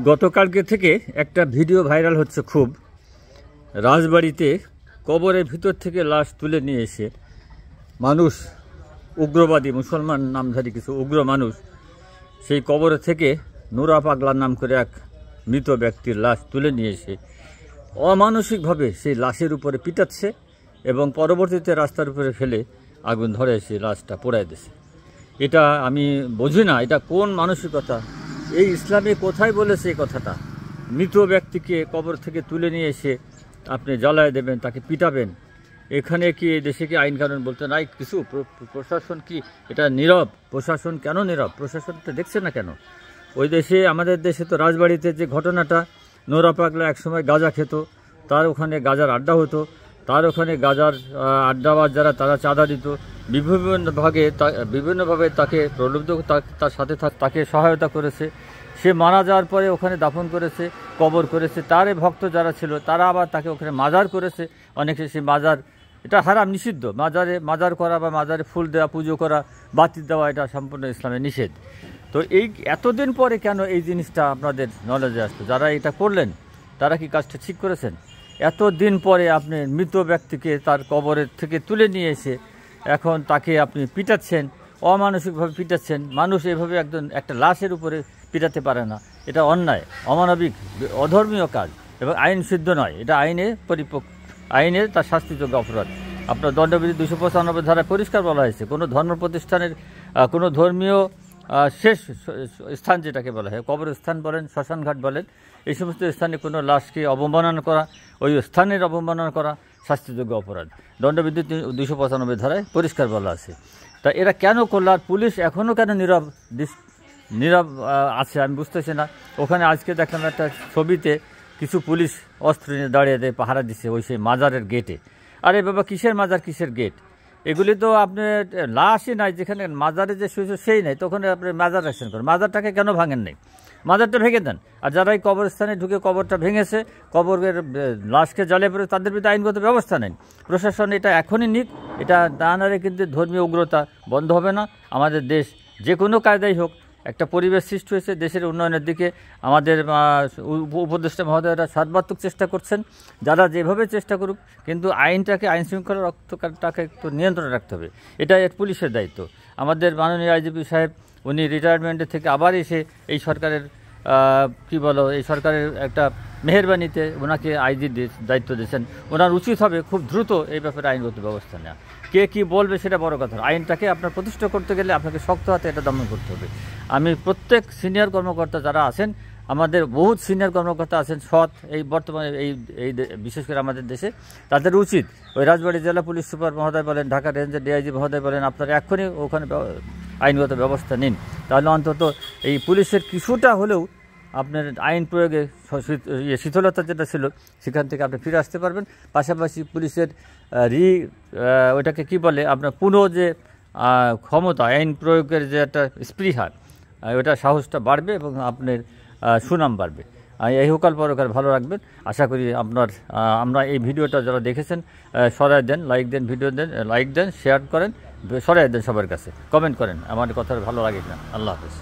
গতকালকে থেকে একটা ভিডিও ভাইরাল হচ্ছে খুব। রাজবাড়িতে কবরের ভিতর থেকে লাশ তুলে নিয়ে এসে মানুষ, উগ্রবাদী মুসলমান নামধারী কিছু উগ্র মানুষ সেই কবর থেকে নুরা পাগলার নাম করে এক মৃত ব্যক্তির লাশ তুলে নিয়ে এসে অমানসিকভাবে সেই লাশের উপরে পিটাচ্ছে এবং পরবর্তীতে রাস্তার উপরে ফেলে আগুন ধরে সেই লাশটা পোড়ায় দিয়েছে। এটা আমি বুঝি না, এটা কোন মানসিকতা? এই ইসলামে কোথায় বলেছে এই কথাটা? মৃত ব্যক্তিকে কবর থেকে তুলে নিয়ে এসে আপনি জ্বালায় দেবেন, তাকে পিটাবেন। এখানে কি এই দেশে কি আইন কানুন বলতে নাই কিছু? প্রশাসন কি এটা নীরব? প্রশাসন কেন নীরব? প্রশাসনটা দেখছে না কেন? ওই দেশে, আমাদের দেশে তো রাজবাড়িতে যে ঘটনাটা, নোরা পাগলা একসময় গাঁজা খেত, তার ওখানে গাঁজার আড্ডা হতো, তার ওখানে গাঁজার আড্ডাবাজ যারা তারা চাঁদা দিত, বিভিন্নভাবে তাকে প্রলুব্ধ, তার সাথে তাকে সহায়তা করেছে। সে মারা যাওয়ার পরে ওখানে দাফন করেছে, কবর করেছে। তার ভক্ত যারা ছিল তারা আবার তাকে ওখানে মাজার করেছে। অনেকে সে মাজার, এটা হারাম, নিষিদ্ধ। মাজার করা বা মাজারে ফুল দেওয়া, পুজো করা, বাতি দেওয়া, এটা সম্পূর্ণ ইসলামে নিষেধ। তো এই এতদিন পরে কেন এই জিনিসটা আপনাদের নলেজে আসতো? যারা এটা করলেন তারা কি কাজটা ঠিক করেছেন? এতদিন পরে আপনি মৃত ব্যক্তিকে তার কবরের থেকে তুলে নিয়ে এসে এখন তাকে আপনি পিটাচ্ছেন, অমানসিকভাবে পিটাচ্ছেন। মানুষ এভাবে একটা লাশের উপরে পিটাতে পারে না। এটা অন্যায়, অমানবিক, অধর্মীয় কাজ এবং আইন সিদ্ধ নয়। এটা আইনের তার শাস্তিযোগ্য অপরাধ। আপনার দণ্ডবিধি 295 ধারায় পরিষ্কার বলা হয়েছে, কোনো ধর্ম প্রতিষ্ঠানের কোনো ধর্মীয় শেষ স্থান যেটাকে বলা হয়, কবরস্থান বলেন, শ্মশানঘাট বলেন, এই সমস্ত স্থানে কোনো লাশকে অবমাননা করা, ওই স্থানের অবমাননা করা শাস্তিযোগ্য অপরাধ। দণ্ডবিধি 295 ধারায় পরিষ্কার বলা আছে। তা এরা কেন করল? আর পুলিশ এখনও কেন নীরব আছে আমি বুঝতেছি না। ওখানে আজকে দেখলাম একটা ছবিতে কিছু পুলিশ অস্ত্র নিয়ে দাঁড়িয়ে পাহারা দিচ্ছে ওই সেই মাজারের গেটে। আরে বাবা, কিসের মাজার, কিসের গেট? এগুলি তো আপনি লাশই নাই, যেখানে মাজারে যে শুয়েছে সেই নাই, তখন আপনি মাজার রাখছেন করেন। মাজারটাকে কেন ভাঙেন নাই? মাজারটা ভেঙে দেন। আর যারা এই কবরস্থানে ঢুকে কবরটা ভেঙেছে, কবরের লাশকে জ্বালিয়ে পড়ে, তাদের বিরুদ্ধে আইনগত ব্যবস্থা নেন প্রশাসন। এটা এখনই নিক, এটা না নারে কিন্তু ধর্মীয় উগ্রতা বন্ধ হবে না। আমাদের দেশ যে কোনো কায়দাই হোক, একটা পরিবেশ সৃষ্টি হয়েছে দেশের উন্নয়নের দিকে। আমাদের উপদেষ্টা মহোদয়রা সর্বাত্মক চেষ্টা করছেন। যারা যেভাবে চেষ্টা করুক, কিন্তু আইনটাকে, আইন শৃঙ্খলা রক্ষাটাকে একটু নিয়ন্ত্রণে রাখতে হবে। এটা পুলিশের দায়িত্ব। আমাদের মাননীয় আইজিপি সাহেব, উনি রিটায়ারমেন্টের থেকে আবার এসে এই সরকারের এই সরকারের একটা মেহেরবানিতে ওনাকে আইজির দায়িত্ব দিয়েছেন। ওনার উচিত হবে খুব দ্রুত এই ব্যাপারে আইনগত ব্যবস্থা নেওয়া। কে কী বলবে সেটা বড় কথা। আইনটাকে আপনার প্রতিষ্ঠা করতে গেলে আপনাকে শক্ত হাতে এটা দমন করতে হবে। আমি প্রত্যেক সিনিয়র কর্মকর্তা যারা আছেন, আমাদের বহুত সিনিয়র কর্মকর্তা আছেন সৎ, এই বর্তমানে এই বিশেষ করে আমাদের দেশে, তাদের উচিত ওই রাজবাড়ী জেলা পুলিশ সুপার মহোদয় বলেন, ঢাকা রেঞ্জের ডিআইজি মহোদয় বলেন, আপনারা এক্ষুনি ওখানে আইনগত ব্যবস্থা নিন। তাহলে অন্তত এই পুলিশের কিছুটা হলেও আপনার আইন প্রয়োগে শিথিলতা যেটা ছিল সেখান থেকে আপনি ফিরে আসতে পারবেন। পাশাপাশি পুলিশের ওইটাকে কি বলে, আপনার যে ক্ষমতা, আইন প্রয়োগের যে একটা স্পৃহা, ওটা সাহসটা বাড়বে এবং আপনার সুনাম বাড়বে। এই হোকাল পরকাল ভালো রাখবেন। আশা করি আমরা এই ভিডিওটা যারা দেখেছেন সরাই দেন, লাইক দেন, শেয়ার করেন, সরাই দেন সবার কাছে, কমেন্ট করেন। আমার কথা ভালো লাগে না। আল্লাহ হাফেজ।